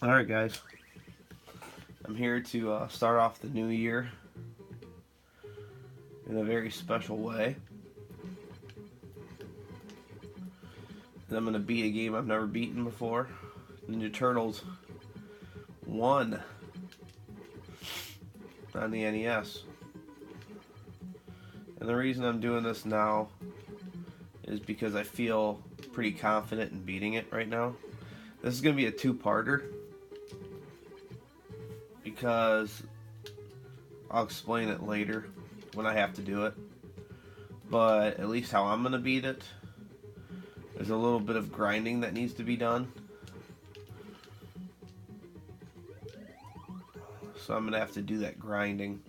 Alright, guys. I'm here to start off the new year in a very special way. And I'm going to beat a game I've never beaten before. Ninja Turtles 1 on the NES. And the reason I'm doing this now is because I feel pretty confident in beating it right now. This is going to be a two-parter, because I'll explain it later when I have to do it. But at least how I'm going to beat it, there's a little bit of grinding that needs to be done. So I'm going to have to do that grinding.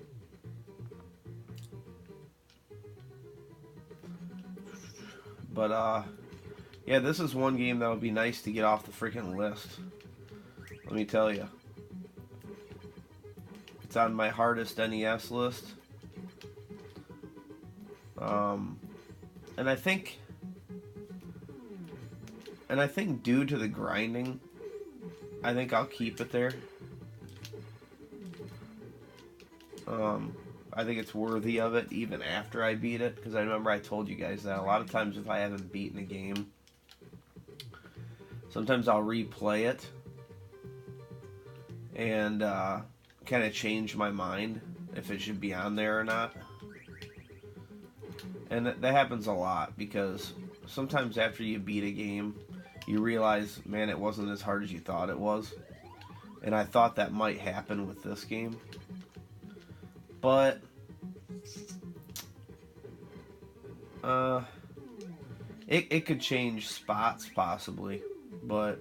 But, yeah, this is one game that would be nice to get off the freaking list. Let me tell you. It's on my hardest NES list. And I think due to the grinding, I think I'll keep it there. I think it's worthy of it even after I beat it, because I remember I told you guys that a lot of times if I haven't beaten a game, sometimes I'll replay it and kind of change my mind if it should be on there or not. And that happens a lot, because sometimes after you beat a game, you realize, man, it wasn't as hard as you thought it was. And I thought that might happen with this game. But it could change spots possibly, but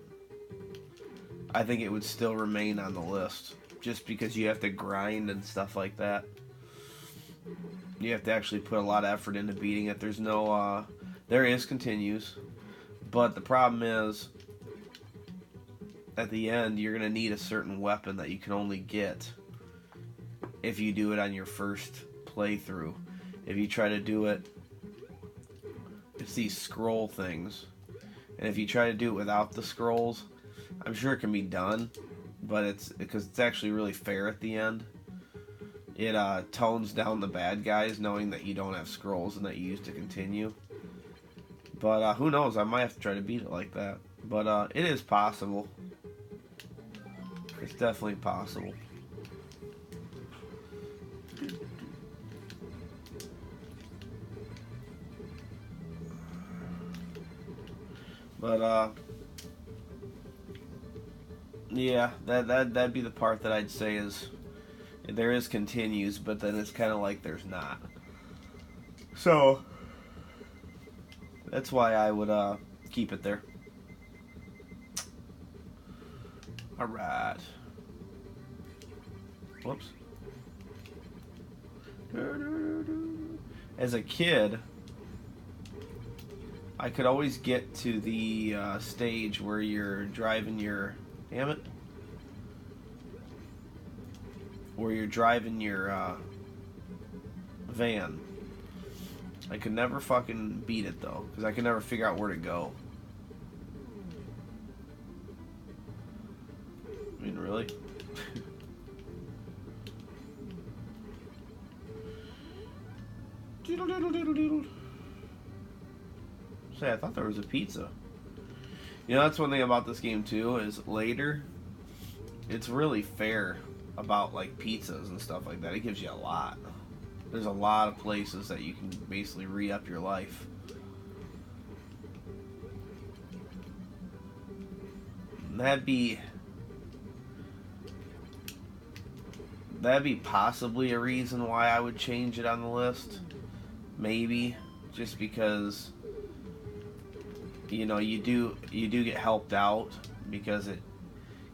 I think it would still remain on the list, just because you have to grind and stuff like that. You have to actually put a lot of effort into beating it. There's no, there is continues, but the problem is, at the end, you're going to need a certain weapon that you can only get if you do it on your first playthrough. If you try to do it, it's these scroll things. And if you try to do it without the scrolls, I'm sure it can be done, but it's because it's actually really fair at the end. It tones down the bad guys knowing that you don't have scrolls and that you used to continue. But who knows, I might have to try to beat it like that. But it is possible. It's definitely possible. But yeah, that'd be the part that I'd say is there is continues, but then it's kind of like there's not. So that's why I would keep it there. All right. Whoops. As a kid, I could always get to the stage where you're driving your... Damn it. Where you're driving your van. I could never fucking beat it, though, because I could never figure out where to go. I mean, really? Doodle doodle doodle doodle. Say, I thought there was a pizza. You know, that's one thing about this game too, is later, it's really fair about like pizzas and stuff like that. It gives you a lot. There's a lot of places that you can basically re-up your life. That'd be possibly a reason why I would change it on the list. Maybe. Just because, you know, you do get helped out, because it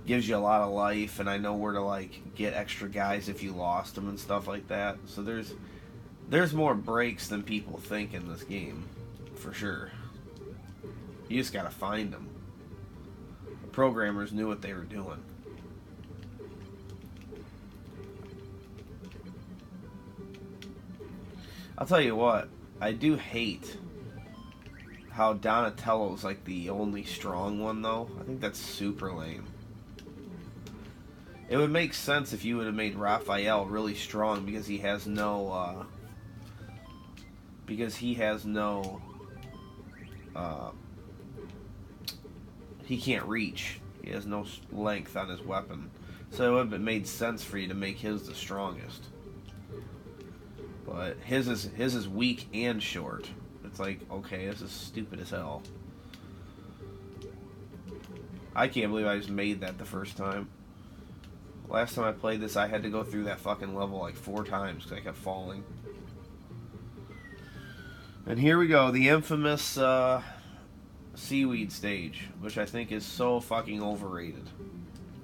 gives you a lot of life, and I know where to like get extra guys if you lost them and stuff like that. So there's more breaks than people think in this game, for sure. You just gotta find them. The programmers knew what they were doing. I'll tell you what, I do hate how Donatello's like the only strong one, though. I think that's super lame. It would make sense if you would have made Raphael really strong because he has no, he can't reach. He has no length on his weapon. So it would have made sense for you to make his the strongest. But his is weak and short. It's like, okay, this is stupid as hell. I can't believe I just made that the first time. Last time I played this, I had to go through that fucking level like 4 times because I kept falling. And here we go, the infamous seaweed stage, which I think is so fucking overrated.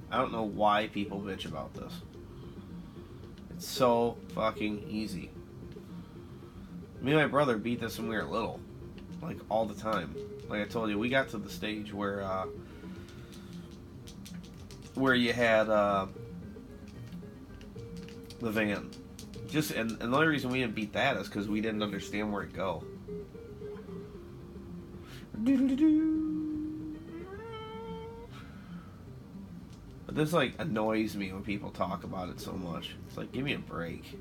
I don't know why people bitch about this. It's so fucking easy. Me and my brother beat this when we were little. Like, all the time. Like I told you, we got to the stage where you had the van. And the only reason we didn't beat that is because we didn't understand where to go. But this, like, annoys me when people talk about it so much. It's like, give me a break.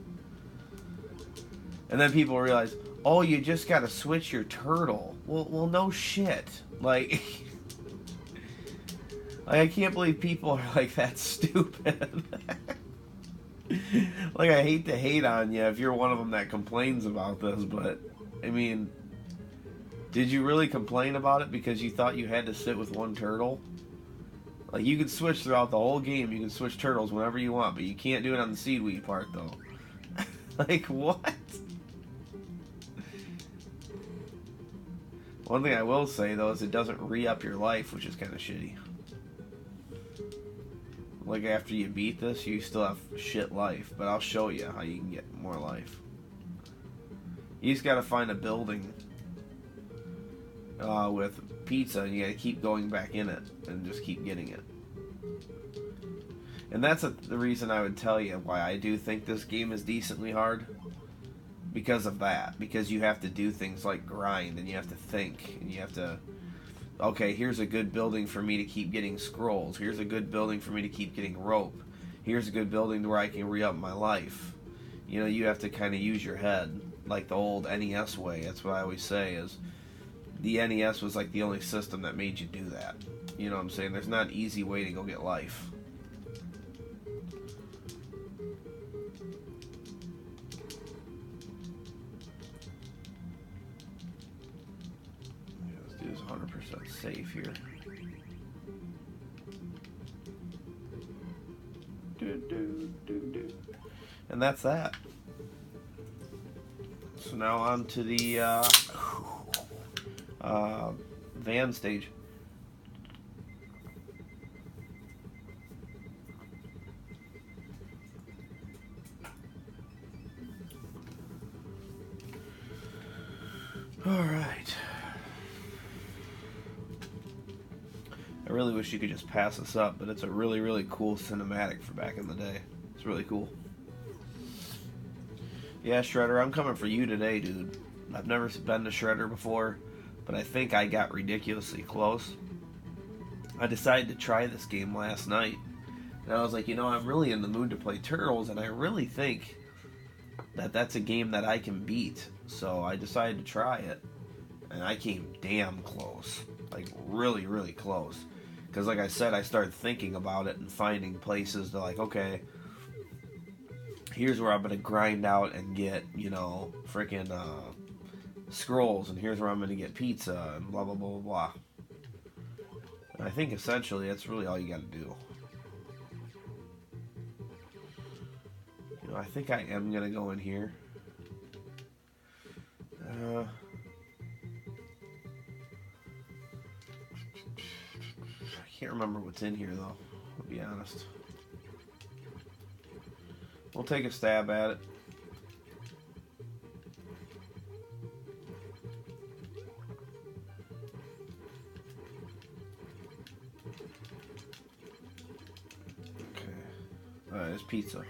And then people realize, oh, you just gotta switch your turtle. Well, no shit. Like, I can't believe people are, like, that stupid. Like, I hate to hate on you if you're one of them that complains about this, but, I mean, did you really complain about it because you thought you had to sit with one turtle? Like, you can switch throughout the whole game. You can switch turtles whenever you want, but you can't do it on the seaweed part, though. Like, what? One thing I will say, though, is it doesn't re-up your life, which is kind of shitty. Like, after you beat this, you still have shit life, but I'll show you how you can get more life. You just gotta find a building with pizza, and you gotta keep going back in it, and just keep getting it. And that's the reason I would tell you why I do think this game is decently hard. Because of that. Because you have to do things like grind, and you have to think, and you have to... Okay, here's a good building for me to keep getting scrolls. Here's a good building for me to keep getting rope. Here's a good building where I can re-up my life. You know, you have to kind of use your head. Like the old NES way. That's what I always say is... The NES was like the only system that made you do that. You know what I'm saying? There's not an easy way to go get life. Let's do this 100% safe here. And that's that. So now on to the van stage. Alright. I really wish you could just pass this up, but it's a really, really cool cinematic for back in the day. It's really cool. Yeah, Shredder, I'm coming for you today, dude. I've never been to Shredder before, but I think I got ridiculously close. I decided to try this game last night, and I was like, you know, I'm really in the mood to play Turtles, and I really think that that's a game that I can beat. So I decided to try it, and I came damn close. Like, really, really close. Because like I said, I started thinking about it and finding places to like, okay, here's where I'm going to grind out and get, you know, freaking scrolls, and here's where I'm going to get pizza, and blah, blah, blah, blah, blah. And I think essentially that's really all you got to do. You know, I think I am going to go in here. I can't remember what's in here, though, to be honest. We'll take a stab at it. Okay. There's pizza.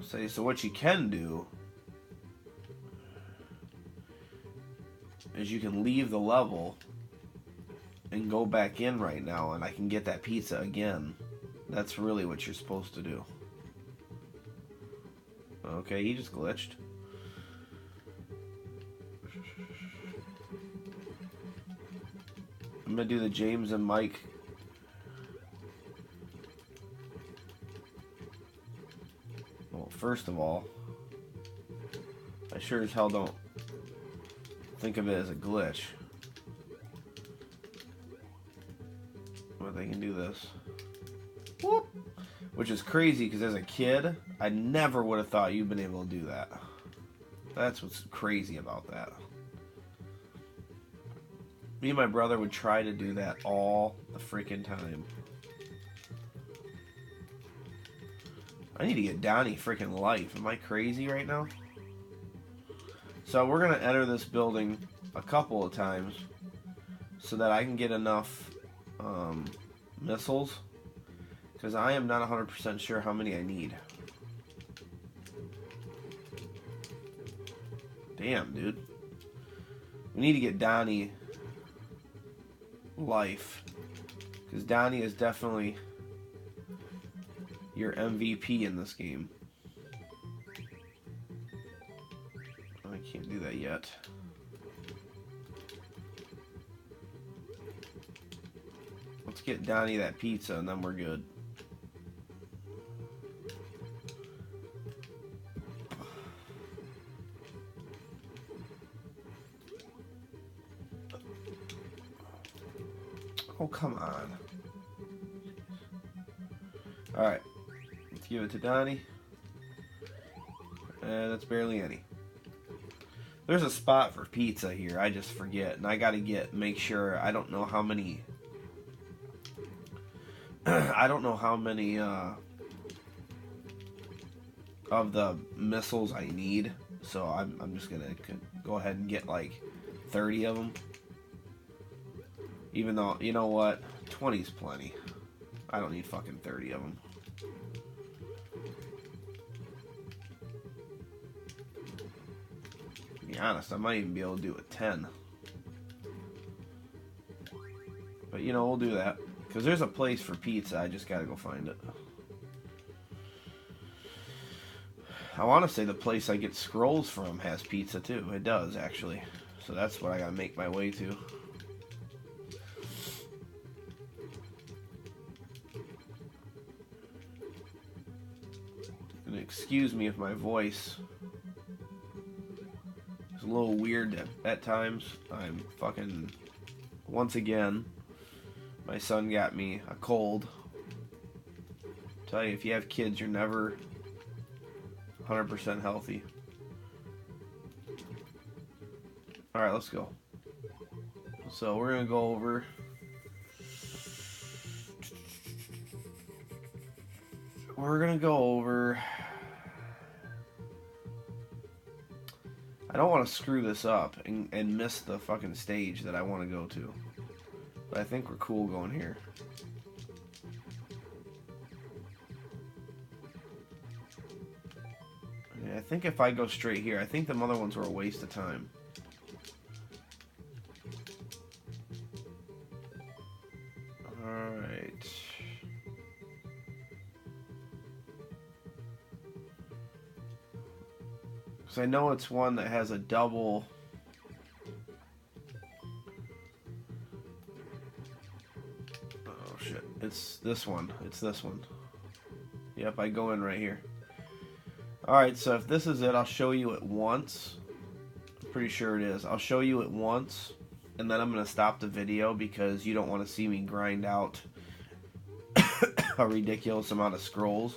Okay. So what you can do is you can leave the level and go back in right now and I can get that pizza again. That's really what you're supposed to do. Okay, he just glitched. I'm gonna do the James and Mike. Well, first of all, I sure as hell don't think of it as a glitch. But they can do this. Whoop! Which is crazy because as a kid, I never would have thought you'd been able to do that. That's what's crazy about that. Me and my brother would try to do that all the freaking time. I need to get Donnie freaking life. Am I crazy right now? So we're going to enter this building a couple of times so that I can get enough missiles. Because I am not 100% sure how many I need. Damn, dude. We need to get Donnie life. Because Donnie is definitely your MVP in this game. I can't do that yet. Let's get Donnie that pizza and then we're good. Oh, come on. Alright. Let's give it to Donnie. And that's barely any. There's a spot for pizza here. I just forget. And I gotta make sure. I don't know how many. I don't know how many of the missiles I need. So I'm just gonna go ahead and get like 30 of them. Even though, you know what? 20 is plenty. I don't need fucking 30 of them. To be honest, I might even be able to do a 10. But, you know, we'll do that. Because there's a place for pizza. I just gotta go find it. I want to say the place I get scrolls from has pizza, too. It does, actually. So that's what I gotta make my way to. And excuse me if my voice is a little weird at times. I'm fucking... Once again, my son got me a cold. Tell you, if you have kids, you're never 100% healthy. Alright, let's go. So we're going to go over... I don't want to screw this up and miss the fucking stage that I want to go to. But I think we're cool going here. Yeah, I think if I go straight here, I think the other ones were a waste of time. Alright. Because I know it's one that has a double... Oh shit, it's this one. It's this one. Yep, I go in right here. Alright, so if this is it, I'll show you it once. I'm pretty sure it is. I'll show you it once, and then I'm going to stop the video because you don't want to see me grind out a ridiculous amount of scrolls.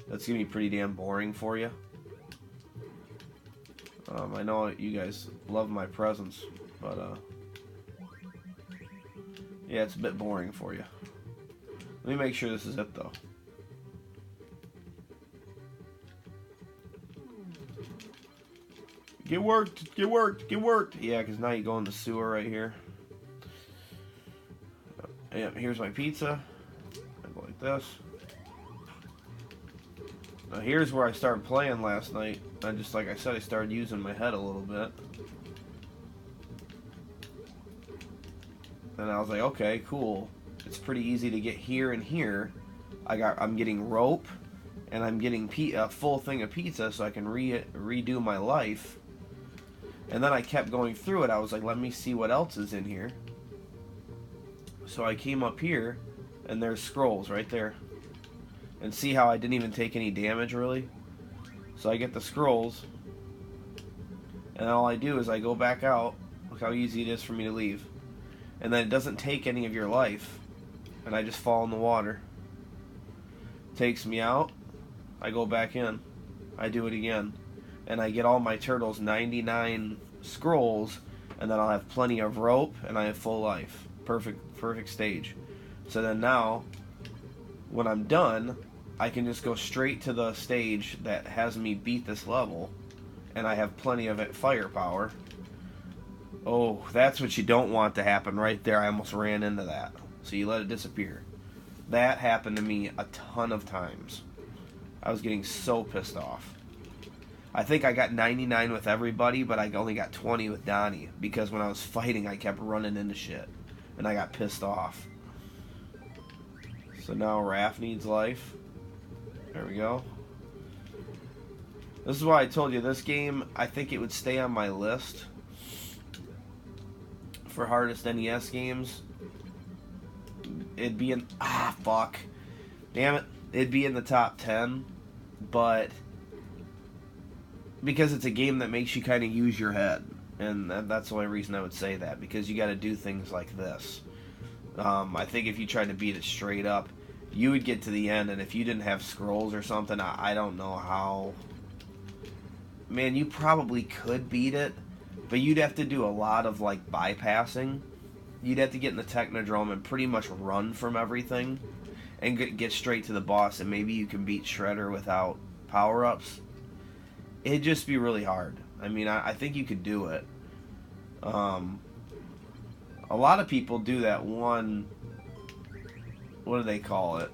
That's going to be pretty damn boring for you. I know you guys love my presence, but yeah, it's a bit boring for you. Let me make sure this is it, though. Get worked, get worked, get worked. Yeah, because now you go in the sewer right here. Yep, here's my pizza. I go like this. Now here's where I started playing last night. I just, like I said, I started using my head a little bit. And I was like, okay, cool. It's pretty easy to get here and here. I'm getting rope, and I'm getting a full thing of pizza, so I can redo my life. And then I kept going through it. I was like, let me see what else is in here. So I came up here, and there's scrolls right there. And see how I didn't even take any damage, really? So I get the scrolls, and all I do is I go back out. Look how easy it is for me to leave. And then it doesn't take any of your life, and I just fall in the water. Takes me out, I go back in, I do it again, and I get all my turtles 99 scrolls, and then I'll have plenty of rope, and I have full life. Perfect stage. So then now, when I'm done, I can just go straight to the stage that has me beat this level, and I have plenty of firepower. Oh, that's what you don't want to happen right there. I almost ran into that. So you let it disappear. That happened to me a ton of times. I was getting so pissed off. I think I got 99 with everybody, but I only got 20 with Donnie, because when I was fighting, I kept running into shit, and I got pissed off. So now Raph needs life. There we go. This is why I told you, this game, I think it would stay on my list for hardest NES games. It'd be in... fuck. Damn it. It'd be in the top 10, but because it's a game that makes you kind of use your head, and that's the only reason I would say that, because you got to do things like this. I think if you tried to beat it straight up, you would get to the end, and if you didn't have scrolls or something, I don't know how. Man, you probably could beat it, but you'd have to do a lot of, like, bypassing. You'd have to get in the Technodrome and pretty much run from everything and get straight to the boss, and maybe you can beat Shredder without power-ups. It'd just be really hard. I mean, I think you could do it. A lot of people do that one... What do they call it?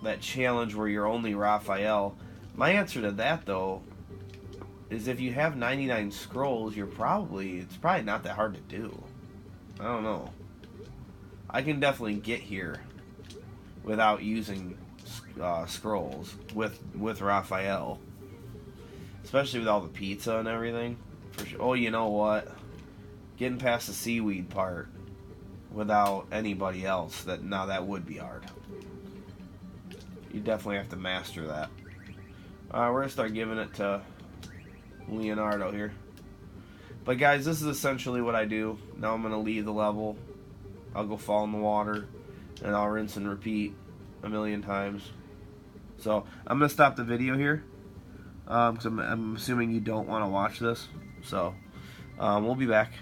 That challenge where you're only Raphael. My answer to that, though, is if you have 99 scrolls, it's probably not that hard to do. I don't know. I can definitely get here without using scrolls with Raphael, especially with all the pizza and everything. For sure. Oh, you know what? Getting past the seaweed part without anybody else, that would be hard. You definitely have to master that. We're gonna start giving it to Leonardo here. But guys, this is essentially what I do. Now I'm gonna leave the level. I'll go fall in the water, and I'll rinse and repeat a million times. So I'm gonna stop the video here, because I'm assuming you don't want to watch this. So we'll be back.